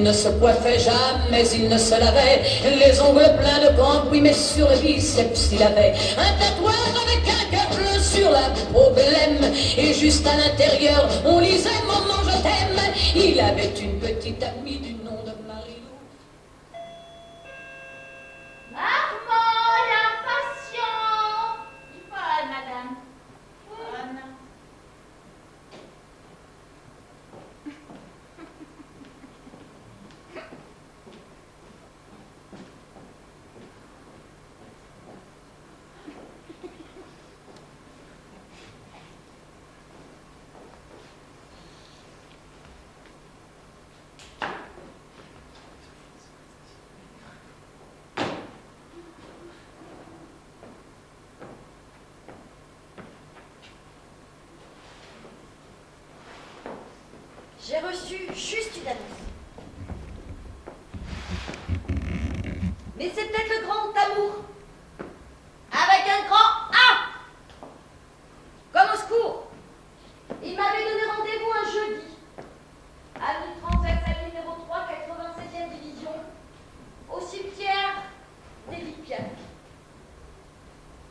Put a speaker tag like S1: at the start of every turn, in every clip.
S1: ne se coiffait jamais, il ne se lavait. Les ongles pleins de crampes, oui, mais sur le biceps il avait un tatouage avec un cœur bleu sur la peau blême. Et juste à l'intérieur, on lisait Maman, je t'aime. Il avait une petite amie du nom de Marie-Lou.
S2: Armand, l'impatient. Il faut, madame. Bonne.
S3: J'ai reçu juste une annonce. Mais c'est peut-être le grand amour. Avec un grand A. Comme au secours. Il m'avait donné rendez-vous un jeudi. Avenue transversale numéro 3, 96e division. Au cimetière des Vipiacs.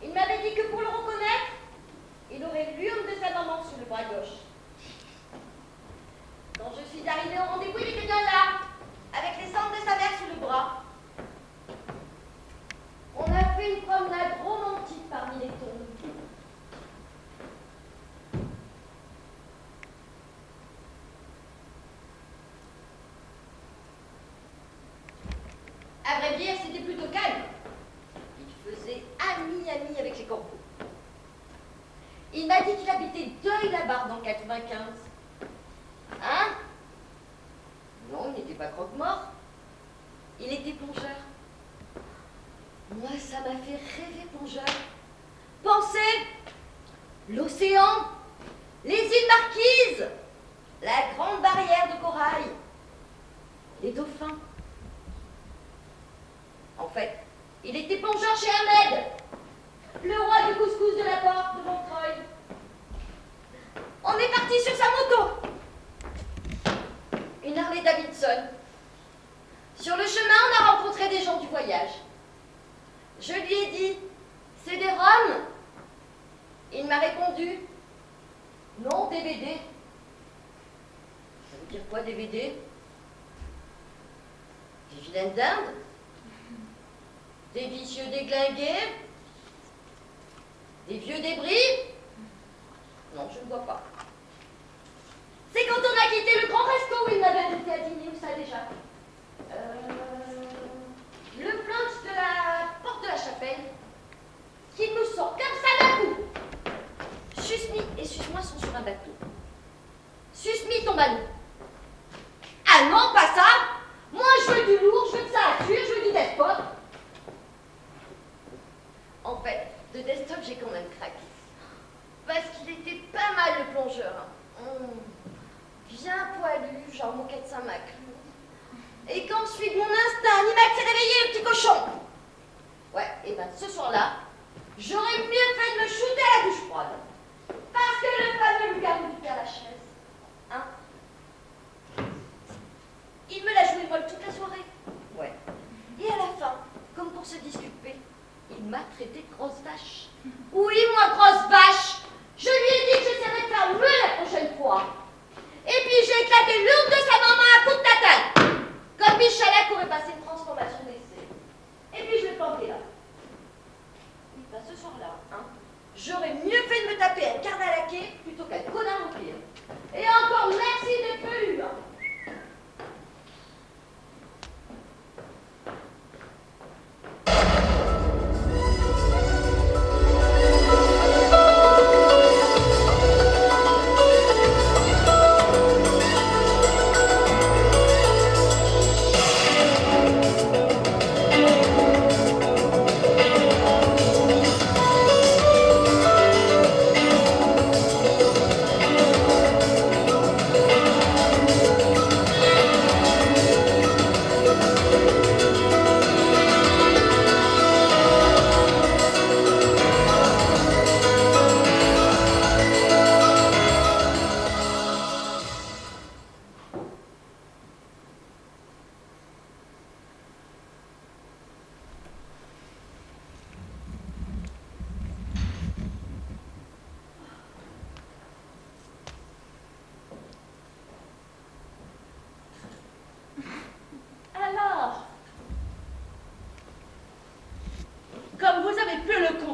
S3: Il m'avait dit que pour le reconnaître, il aurait l'urne de sa maman sur le bras gauche. Quand je suis arrivée au rendez-vous, il était bien là, avec les cendres de sa mère sous le bras. On a fait une promenade romantique parmi les tombes. À vrai dire, c'était plutôt calme. Il faisait ami avec les corbeaux. Il m'a dit qu'il habitait Deuil-la-Barre dans 95. Hein? Non, il n'était pas croque-mort. Il était plongeur. Moi, ça m'a fait rêver plongeur. Pensez, l'océan, les îles Marquises, la grande barrière de corail, les dauphins. En fait, il était plongeur chez Ahmed, le roi du couscous de la porte de Montreuil. On est parti sur sa moto. Une Harley Davidson. Sur le chemin, on a rencontré des gens du voyage. Je lui ai dit, c'est des Roms? Il m'a répondu, non, DVD. Ça veut dire quoi, DVD? Des vilaines dindes? Des vicieux déglingués? Des vieux débris? Non, je ne vois pas. C'est quand on a quitté le grand resto où il m'avait invité à dîner, où ça déjà. Le planche de la porte de la chapelle, qu'il nous sort comme ça d'un coup. Susmi et Susmois sont sur un bateau. Susmi tombe à l'eau. Ah non, pas ça! Moi, je veux du lourd, je veux de ça à cuire, je veux du desktop. En fait, de desktop, j'ai quand même craqué. Parce qu'il était pas mal, le plongeur. Bien poilu, genre moquette de Saint-Maclou. Et quand je suis de mon instinct, Nimac s'est réveillé, le petit cochon. Ouais, et ben ce soir-là, j'aurais mieux fait de me shooter à la douche froide. Parce que le fameux loup-garou du Père Lachaise, hein, il me l'a joué molle toute la soirée. Ouais. Et à la fin, comme pour se disculper, il m'a traité de grosse vache. Oui, moi, grosse vache. Je lui ai dit que j'essaierais de faire mieux la prochaine fois. Et puis j'ai éclaté l'urne de sa maman à coups de tatane. Comme Michalak aurait passé une transformation d'essai. Et puis je l'ai planté là. Oui, bah ce soir-là, hein, j'aurais mieux fait de me taper un carnalaqué plutôt qu'un connard au pire. Et encore merci de peu eu. Hein.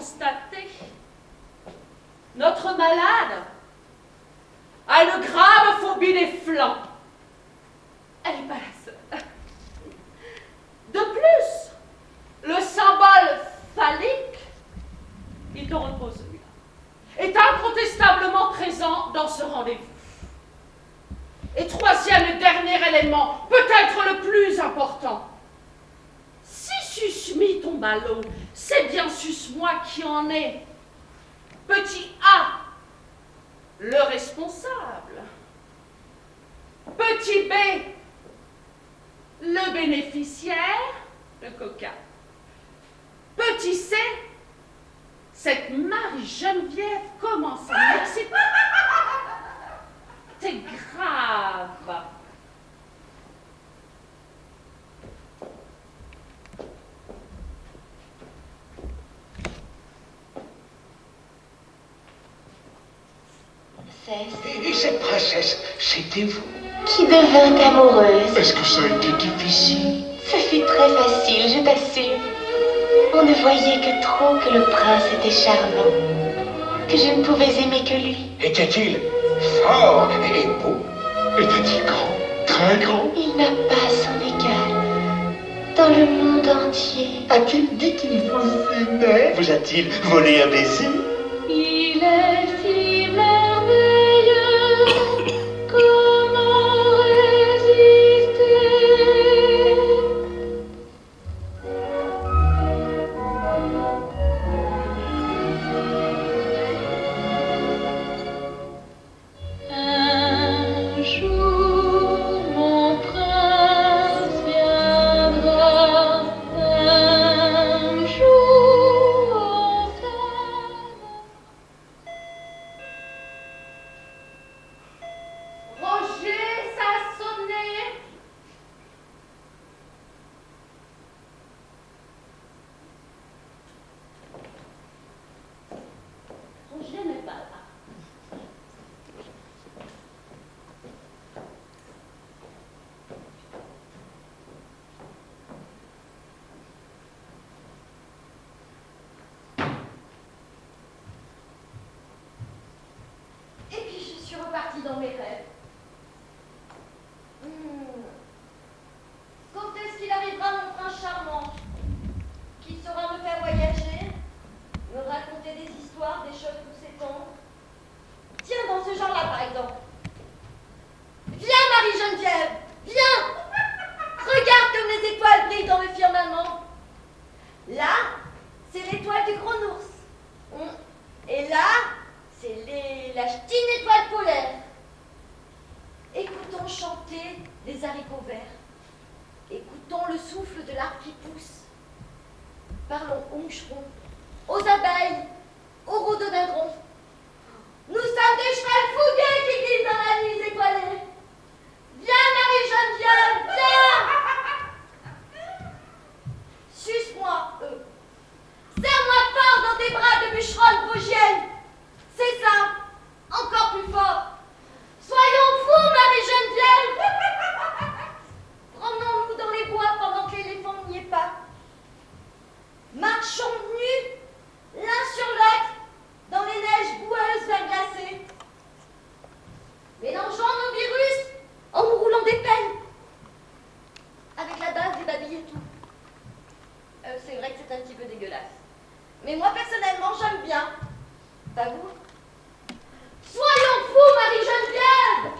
S4: constater. Notre malade a une grave phobie des flancs. Elle n'est pas la seule. De plus, le symbole phallique, il te repose celui-là, est incontestablement présent dans ce rendez-vous. Et troisième et dernier élément, peut-être le plus important. Si sus-mi tombe à l'eau, c'est bien sus-moi qui en est. Petit A, le responsable. Petit B, le bénéficiaire, le coquin. Petit C, cette Marie-Geneviève commence à m'exciter. C'est grave.
S5: Et cette princesse, c'était vous?
S6: Qui devint amoureuse.
S5: Est-ce que ça a été difficile?
S6: Ce fut très facile, je t'assure. On ne voyait que trop que le prince était charmant, que je ne pouvais aimer que lui.
S5: Était-il fort et beau? Était-il grand? Très grand?
S6: Il n'a pas son égal dans le monde entier.
S5: A-t-il dit qu'il vous aimait? Vous a-t-il volé un baiser?
S2: Il est si merveilleux, comment résister? Un jour, mon prince viendra, un jour enfin.
S3: Roger, ça a sonné.
S4: Roger n'est pas là.
S3: Et puis je suis repartie dans mes rêves. Quand est-ce qu'il arrivera mon prince charmant, qui saura me faire voyager, me raconter des histoires, des choses pour s'étendre? Tiens, dans ce genre-là, par exemple. Viens, Marie-Geneviève, viens! Regarde comme les étoiles brillent dans le firmament. Là, c'est l'étoile du gros ours. Et là, c'est la ch'tine étoile polaire. Écoutons chanter les haricots verts. Écoutons le souffle de l'arbre qui pousse. Parlons aux moucherons, aux abeilles, aux rhododendrons. Nous sommes des chevals fougueux qui glissent dans la nuit étoilée. Viens, Marie-Geneviève, viens! Suce-moi, eux. Serre-moi fort dans tes bras de bûcheronne vosgienne. C'est ça, encore plus fort. Soyons fous, Marie-Geneviève. Promenons-nous dans les bois pendant que l'éléphant n'y est pas. Marchons nus, l'un sur l'autre, dans les neiges boueuses verglacées. Mélangeons nos virus en nous roulant des pelles. Avec la base des babilles et tout. C'est vrai que c'est un petit peu dégueulasse. Mais moi, personnellement, j'aime bien. Pas vous? Soyons fous, Marie-Geneviève!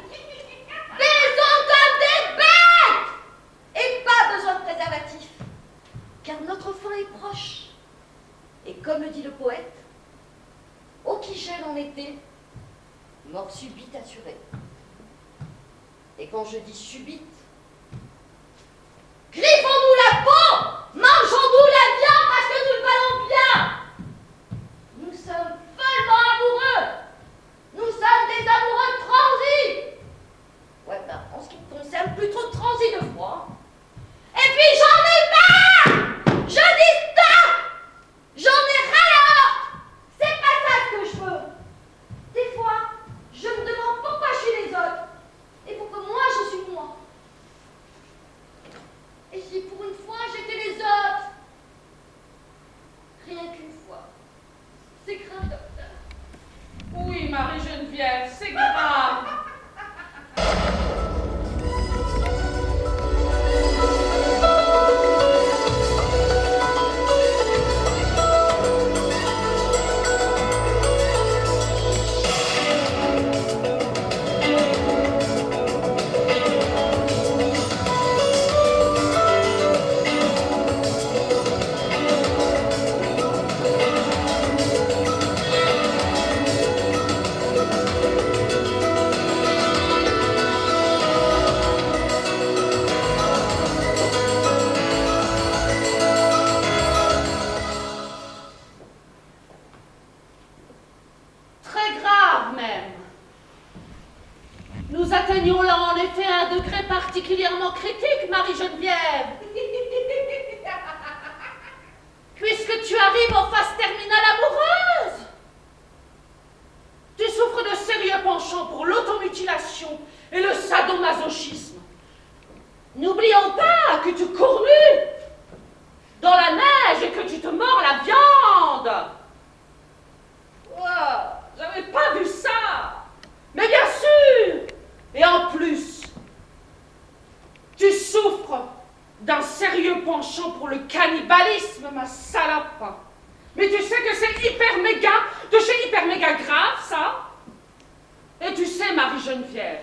S3: Baisons comme des bêtes! Et pas besoin de préservatif. Car notre fin est proche. Et comme le dit le poète, au Quichel en été, mort subite assurée. Et quand je dis subite, griffons-nous la peau, mangeons-nous la viande parce que nous le valons bien. Nous sommes follement amoureux. Nous sommes des amoureux transis. Ouais, ben, en ce qui me concerne, plus trop de transis de froid. Et puis j'en ai marre. Je dis stop. J'en ai ras-la-horte. C'est pas ça ce que je veux. Des fois, je me demande pourquoi je suis les autres et pourquoi moi je suis moi.
S4: que tu cours nu dans la neige et que tu te mords la viande. Wow, j'avais pas vu ça. Mais bien sûr. Et en plus, tu souffres d'un sérieux penchant pour le cannibalisme, ma salope. Mais tu sais que c'est hyper méga grave, ça. Et tu sais, Marie-Geneviève,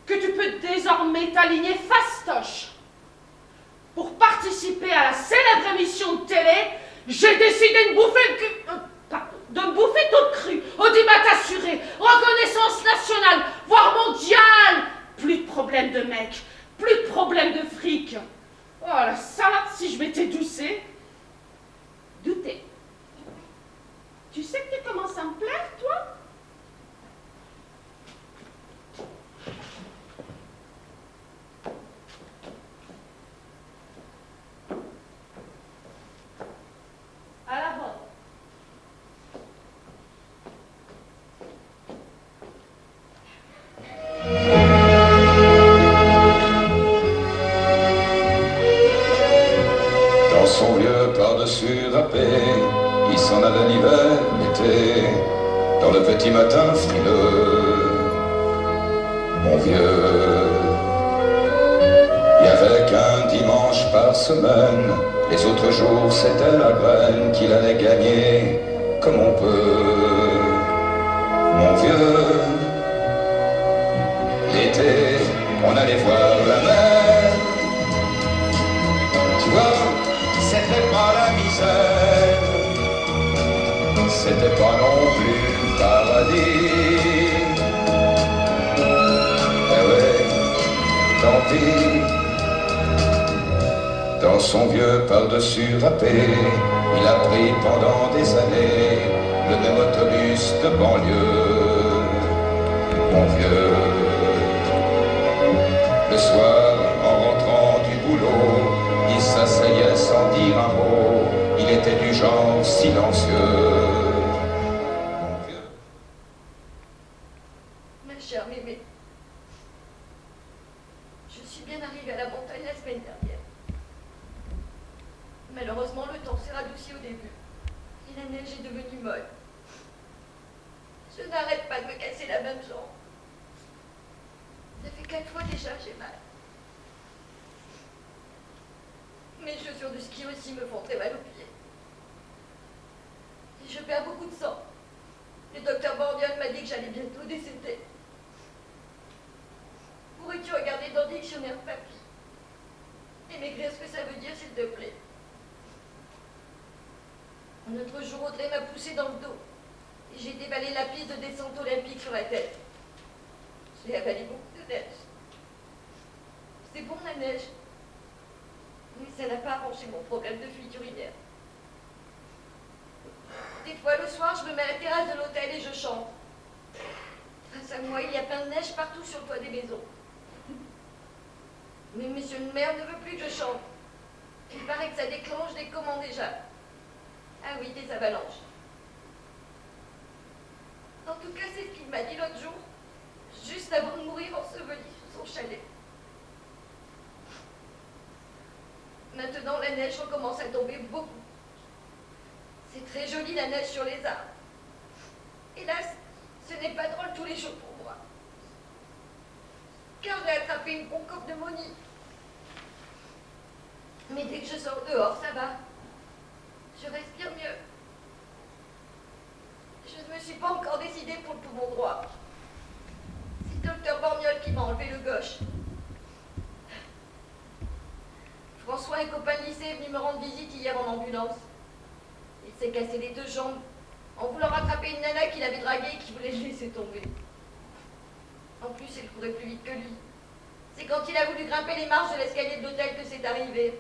S4: que tu peux désormais t'aligner fastoche. Pour participer à la célèbre émission de télé, j'ai décidé de bouffer toute crue, audimat assuré, reconnaissance nationale, voire mondiale. Plus de problème de mec, plus de problème de fric. Oh la salade, si je m'étais doucée. Douter. Tu sais que tu commences à me plaire, toi? À la bonne.
S7: Dans son vieux par-dessus râpé, il s'en allait l'hiver, l'été, dans le petit matin frileux. Mon vieux, il y avait qu'un dimanche par semaine, les autres jours c'était la graine qu'il allait gagner comme on peut. Mon vieux, l'été, on allait voir la mer. Tu vois, c'était pas la misère, c'était pas non plus le paradis. Eh ouais, tant pis. Dans son vieux par-dessus râpé, il a pris pendant des années le même autobus de banlieue. Mon vieux, le soir, en rentrant du boulot, il s'asseyait sans dire un mot, il était du genre silencieux. Mon vieux.
S3: Ma chère Mémé, je suis bien arrivée à la montagne la semaine dernière. Malheureusement, le temps s'est radouci au début et la neige est devenue molle. Je n'arrête pas de me casser la même jambe. Ça fait 4 fois déjà, j'ai mal. Mes chaussures de ski aussi me font très mal aux pieds. Et je perds beaucoup de sang. Le docteur Bordiol m'a dit que j'allais bientôt décéder. Pourrais-tu regarder dans le dictionnaire, papy, et m'écrire ce que ça veut dire, s'il te plaît? Un autre jour, Audrey m'a poussé dans le dos et j'ai déballé la piste de descente olympique sur la tête. J'ai avalé beaucoup de neige. C'est bon la neige, mais ça n'a pas arrangé mon problème de fuite urinaire. Des fois, le soir, je me mets à la terrasse de l'hôtel et je chante. Grâce à moi, il y a plein de neige partout sur le toit des maisons. Mais monsieur le maire ne veut plus que je chante. Il paraît que ça déclenche des comment déjà. Ah oui, des avalanches. En tout cas, c'est ce qu'il m'a dit l'autre jour, juste avant de mourir enseveli sous son chalet. Maintenant, la neige recommence à tomber beaucoup. C'est très joli la neige sur les arbres. Hélas, ce n'est pas drôle tous les jours pour moi. Car j'ai attrapé une bronchopneumonie. Mais dès que je sors dehors, ça va. Je respire mieux. Je ne me suis pas encore décidée pour le poumon droit. C'est le docteur Borniol qui m'a enlevé le gauche. François, un copain de lycée, est venu me rendre visite hier en ambulance. Il s'est cassé les 2 jambes en voulant rattraper une nana qu'il avait draguée et qui voulait le laisser tomber. En plus, elle courait plus vite que lui. C'est quand il a voulu grimper les marches de l'escalier de l'hôtel que c'est arrivé.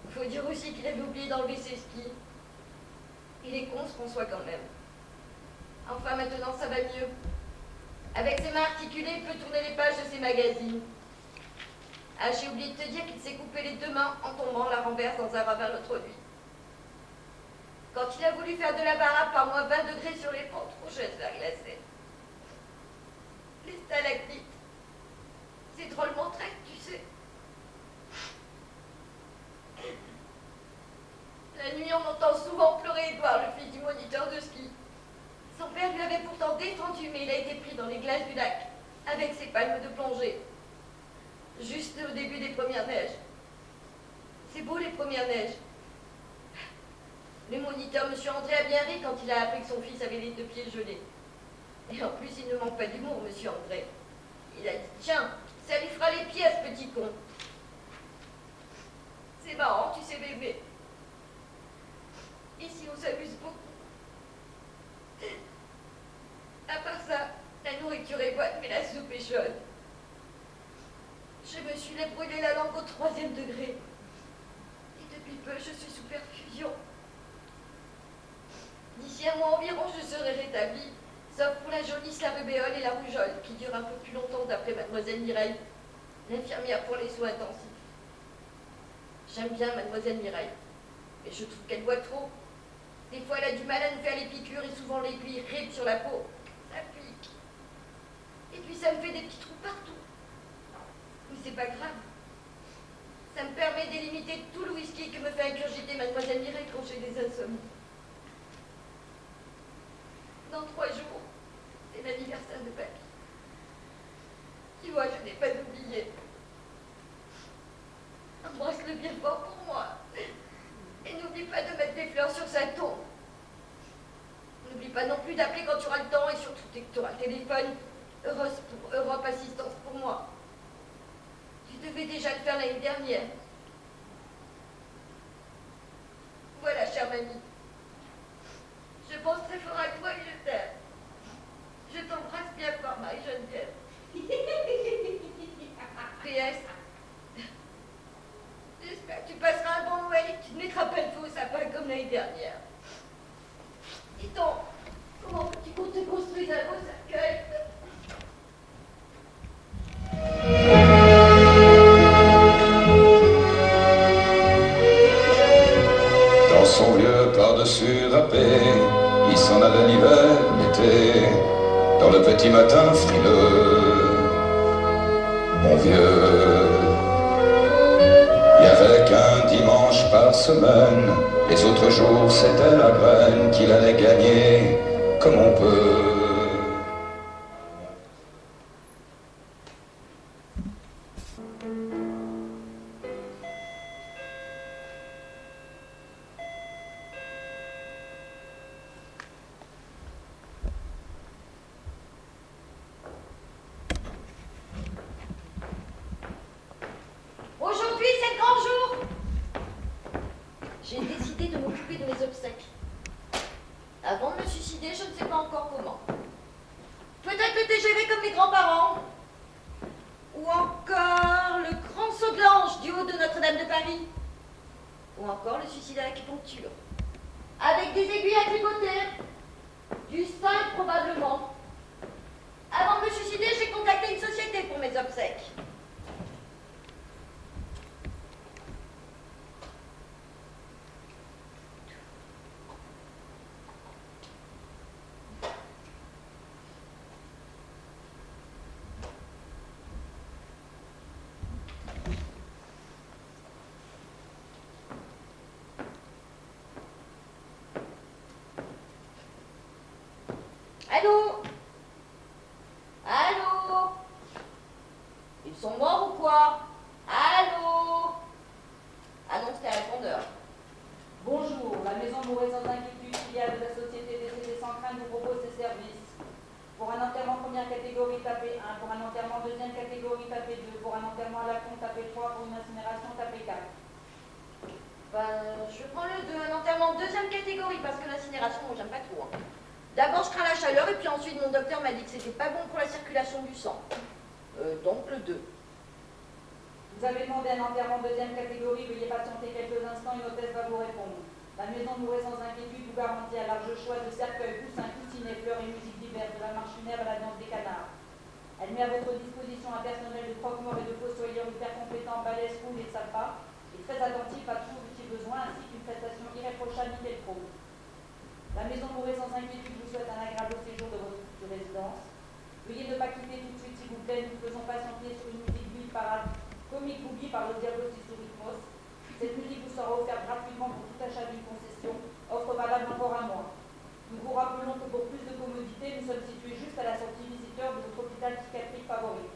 S3: Il faut dire aussi qu'il avait oublié d'enlever ses skis. Il est con, ce François, quand même. Enfin, maintenant, ça va mieux. Avec ses mains articulées, il peut tourner les pages de ses magazines. Ah, j'ai oublié de te dire qu'il s'est coupé les 2 mains en tombant la renverse dans un ravin l'autre nuit. Quand il a voulu faire de la baraque par moins 20 degrés sur les pentes rocheuses verglacées. être vite. C'est drôlement triste, tu sais. La nuit, on entend souvent pleurer Edouard, le fils du moniteur de ski. Son père lui avait pourtant défendu, mais il a été pris dans les glaces du lac, avec ses palmes de plongée. Juste au début des premières neiges. C'est beau, les premières neiges. Le moniteur, M. André, a bien ri quand il a appris que son fils avait les 2 pieds gelés. Et en plus, il ne manque pas d'humour, M. André. Il a dit, tiens, ça lui fera les pieds à ce petit con. C'est marrant, tu sais, bébé. Ici, on s'amuse beaucoup. À part ça, la nourriture est bonne, mais la soupe est chaude. Je me suis brûlé la langue au 3e degré. Et depuis peu, je suis sous perfusion. D'ici un mois environ, je serai rétablie, sauf pour la jaunisse, la rubéole et la rougeole, qui durent un peu plus longtemps d'après mademoiselle Mireille, l'infirmière pour les soins intensifs. J'aime bien mademoiselle Mireille, mais je trouve qu'elle boit trop. Des fois, elle a du mal à nous faire les piqûres et souvent l'aiguille ride sur la peau. Ça pique. Et puis, ça me fait des petits trous partout. Mais c'est pas grave. Ça me permet d'éliminer tout le whisky que me fait ingurgiter mademoiselle Mireille quand j'ai des insomnies. Dans 3 jours, c'est l'anniversaire de papy. Tu vois, je n'ai pas oublié. Embrasse-le bien fort pour moi. Et n'oublie pas de mettre des fleurs sur sa tombe. N'oublie pas non plus d'appeler quand tu auras le temps et surtout dès que tu auras le téléphone. Heureuse pour Europe Assistance pour moi. Tu devais déjà le faire l'année dernière. Voilà, chère mamie. Je pense très fort à toi et je t'aime. Je t'embrasse bien fort, Marie-Geneviève. PS. J'espère que tu passeras un bon Noël et que tu ne mettras pas le feu au sapin comme l'année dernière. Dis donc, comment tu comptes te construire un beau cercueil?
S7: Dans son vieux par-dessus râpé, il s'en allait l'hiver, l'été, dans le petit matin frileux. Mon vieux, il y avait qu'un dimanche par semaine, les autres jours c'était la graine qu'il allait gagner comme on peut.
S3: Aujourd'hui, c'est le grand jour. J'ai décidé de m'occuper de mes obsèques. Avant de me suicider, je ne sais pas encore comment. Peut-être le TGV comme mes grands-parents. Ou encore le grand saut de l'ange du haut de Notre-Dame de Paris. Ou encore le suicide à l'acupuncture. Avec des aiguilles à tricoter. Du stein probablement. Avant de me suicider, j'ai contacté une société pour mes obsèques. Allô? Allô? Ils sont morts ou quoi? Allô? Ah non, c'était un répondeur.
S8: Bonjour, la maison Mouret sans inquiétude, filiale de la société décédée sans crainte vous propose ses services. Pour un enterrement première catégorie, tapez 1. Pour un enterrement deuxième catégorie, tapez 2. Pour un enterrement à la con, tapez 3. Pour une incinération, tapez 4.
S3: Ben, je prends le 2, un enterrement deuxième catégorie, parce que l'incinération, moi, j'aime pas trop. Hein. D'abord, je crains la chaleur, et puis ensuite, mon docteur m'a dit que c'était pas bon pour la circulation du sang. Donc, le 2.
S8: Vous avez demandé un enterrement deuxième catégorie, veuillez patienter quelques instants, une hôtesse va vous répondre. La maison Mouret sans inquiétude vous garantit un large choix de cercueils, coussins, coussinets, fleurs et musiques diverses, de la marche funèbre à la danse des canards. Elle met à votre disposition un personnel de croque-morts et de fossoyeurs hyper compétents, balèzes, cool et sympas, et très attentif à tous vos petits besoins, ainsi qu'une prestation irréprochable nickel pro. La maison Mouret sans inquiétude vous souhaite un agréable séjour de votre future résidence. Veuillez ne pas quitter tout de suite, s'il vous plaît. par le Diablos Rhythmos. Cette musique vous sera offerte gratuitement pour tout achat d'une concession, offre valable encore un mois. Nous vous rappelons que pour plus de commodité, nous sommes situés juste à la sortie visiteur de notre hôpital psychiatrique favori.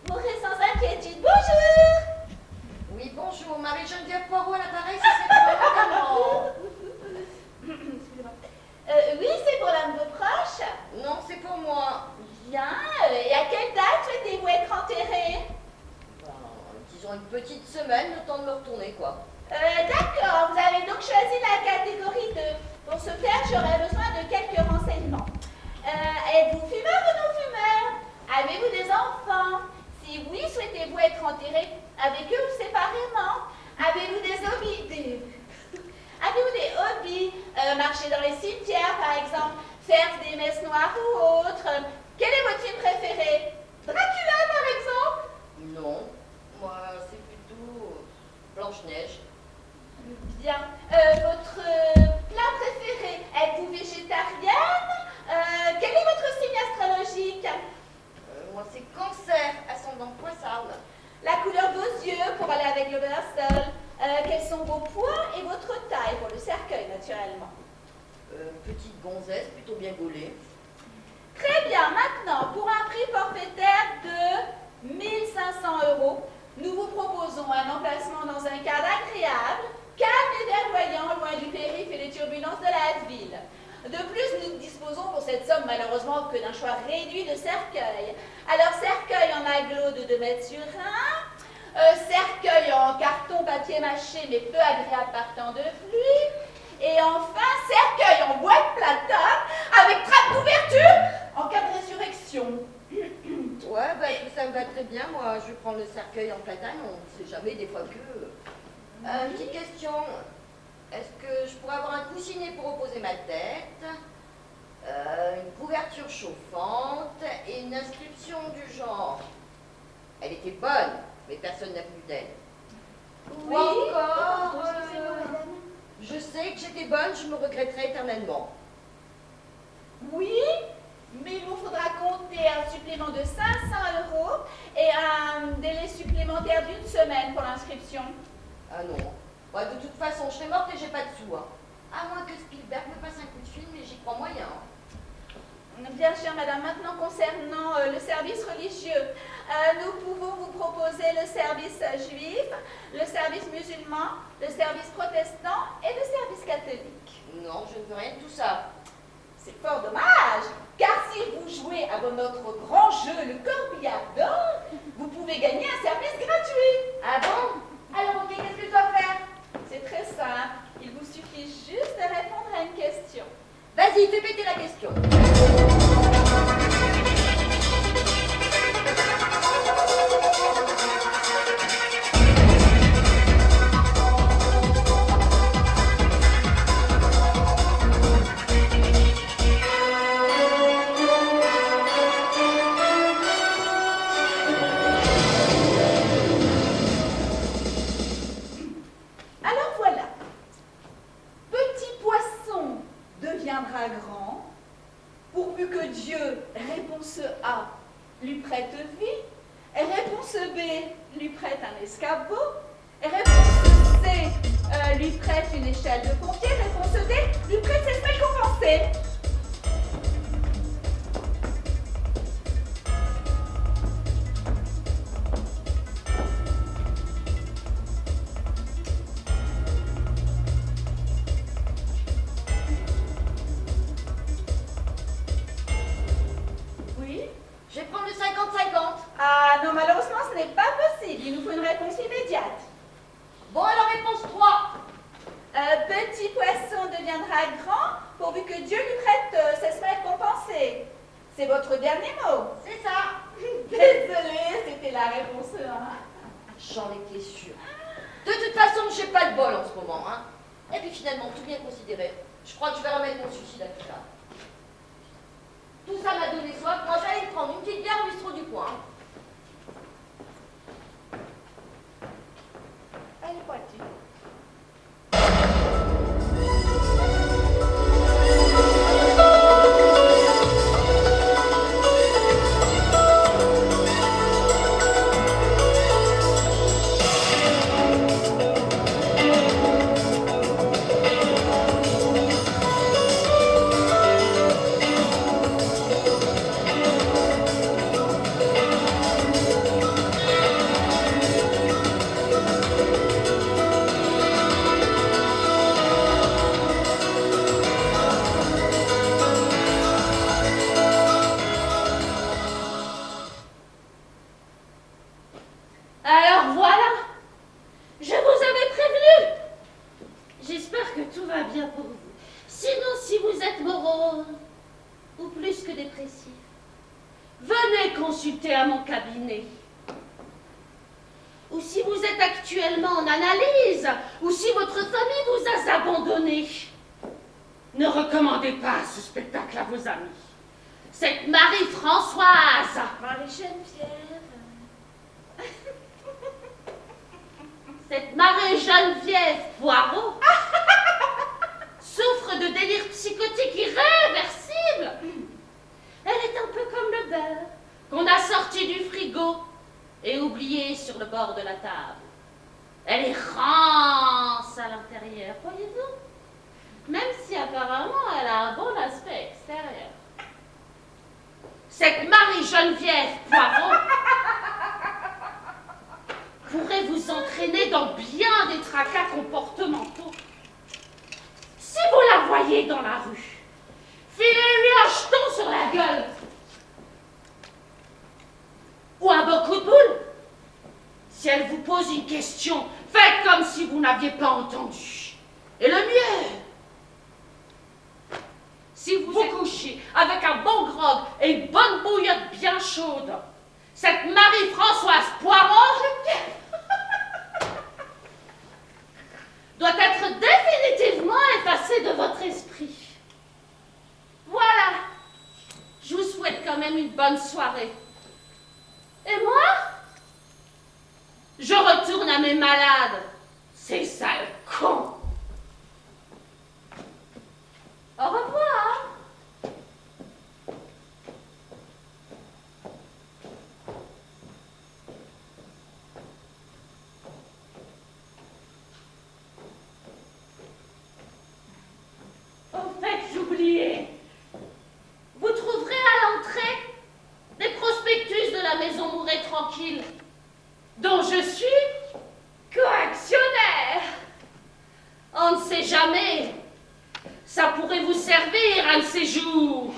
S3: Mourez sans inquiétude, bonjour. Oui, bonjour, Marie-Geneviève Poirot à l'appareil, si c'est vraiment.
S2: Excusez-moi. Oui, c'est pour l'un de vos proches.
S3: Non, c'est pour moi.
S2: Bien. Et à quelle date souhaitez-vous être enterré?
S3: Disons une petite semaine, le temps de me retourner, quoi.
S2: D'accord, vous avez donc choisi la catégorie 2. Pour ce faire, j'aurais besoin de quelques renseignements. Êtes-vous fumeur ou non fumeur? Avez-vous des enfants? Si oui, souhaitez-vous être enterré avec eux ou séparément? Avez-vous des hobbies? Avez-vous des hobbies? Marcher dans les cimetières, par exemple, faire des messes noires ou autres? Quel est votre film préféré? Dracula, par exemple?
S3: Non, moi, c'est plutôt Blanche-Neige.
S2: Bien. Votre plat préféré? Êtes-vous végétarienne? Quel est votre signe astrologique?
S3: Moi, c'est Cancer, ascendant Poissarde.
S2: La couleur de vos yeux pour aller avec le linceul. Quels sont vos poids et votre taille pour le cercueil, naturellement?
S3: Petite gonzesse, plutôt bien gaulée.
S2: Très bien. Maintenant, pour un prix forfaitaire de 1 500 €, nous vous proposons un emplacement dans un cadre agréable, calme et verdoyant, loin du périph' et des turbulences de la ville. De plus, nous ne disposons pour cette somme malheureusement que d'un choix réduit de cercueils. Alors, cercueil en aglo de 2 mètres sur 1, cercueil en carton papier mâché mais peu agréable par temps de pluie, et enfin, cercueil en bois de platane avec trappe d'ouverture en cas de résurrection.
S3: Ouais, bah, ça me va très bien. Moi, je vais prendre le cercueil en platane. On ne sait jamais, des fois que... petite question. Est-ce que je pourrais avoir un coussinet pour reposer ma tête, une couverture chauffante et une inscription du genre « Elle était bonne, mais personne n'a plus d'elle ».
S2: Oui.
S3: Ou encore je sais que j'étais bonne, je me regretterai éternellement.
S2: Oui, mais il vous faudra compter un supplément de 500 € et un délai supplémentaire d'1 semaine pour l'inscription.
S3: Ah non. Bah, de toute façon, je serai morte et j'ai pas de sous. Hein. À moins que Spielberg me passe un coup de fil, mais j'y crois moyen.
S2: Bien sûr, madame. Maintenant, concernant le service religieux, nous pouvons vous proposer le service juif, le service musulman, le service protestant et le service catholique.
S3: Non, je ne veux rien de tout ça.
S2: C'est fort dommage, car si vous jouez à notre grand jeu, le corbillard d'or, vous pouvez gagner un service gratuit.
S3: Ah bon? Alors, ok, qu'est-ce que je dois faire?
S2: C'est très simple. Il vous suffit juste de répondre à une question.
S3: Vas-y, fais péter la question.
S2: Alors voilà. Petit poisson deviendra grand, pourvu que Dieu, réponse A, lui prête vie, et réponse B, lui prête un escabeau, et réponse C, lui prête une échelle de pompier, réponse D, lui prête ses frais compensés. Oui?
S3: Je vais prendre le 50-50.
S2: Ah non, malheureusement, ce n'est pas possible. Il nous faut une réponse immédiate.
S3: Bon, alors réponse 3.
S2: Petit poisson deviendra grand, pourvu que Dieu lui prête ses frais compensés. C'est votre dernier mot.
S3: C'est ça.
S2: Désolée, c'était la réponse 1.
S3: J'en étais sûre. De toute toute façon, j'ai pas de bol en ce moment, hein. Et puis finalement, tout bien considéré, je crois que je vais remettre mon suicide à plus tard. Tout ça m'a donné soif, moi j'allais prendre une petite bière au bistrot du coin.
S2: Elle est partie.
S9: Alors voilà, je vous avais prévenu. J'espère que tout va bien pour vous. Sinon, si vous êtes morose ou plus que dépressif, venez consulter à mon cabinet. Ou si vous êtes actuellement en analyse, ou si votre famille vous a abandonné, ne recommandez pas ce spectacle à vos amis. Cette Marie-Françoise,
S2: Marie-Geneviève.
S9: cette Marie-Geneviève Poirot, souffre de délire psychotique irréversible. Elle est un peu comme le beurre qu'on a sorti du frigo et oublié sur le bord de la table. Elle est rance à l'intérieur, voyez-vous, même si apparemment elle a un bon aspect extérieur. Cette Marie-Geneviève Poirot pourrait vous entraîner dans bien des tracas comportementaux. Si vous la voyez dans la rue, filez-lui un jeton sur la gueule. Ou un beau coup de boule. Si elle vous pose une question, faites comme si vous n'aviez pas entendu. Et le mieux, si vous vous couchez avec un bon grog et une bonne bouillotte bien chaude, cette Marie-Françoise Poirot doit être définitivement effacée de votre esprit. Voilà. Je vous souhaite quand même une bonne soirée. Et moi, je retourne à mes malades. Ces sales cons. Au revoir. Au fait, j'oubliais. Vous trouverez à l'entrée des prospectus de la maison Mouret Tranquille, dont je suis coactionnaire. On ne sait jamais. Ça pourrait vous servir un de ces jours.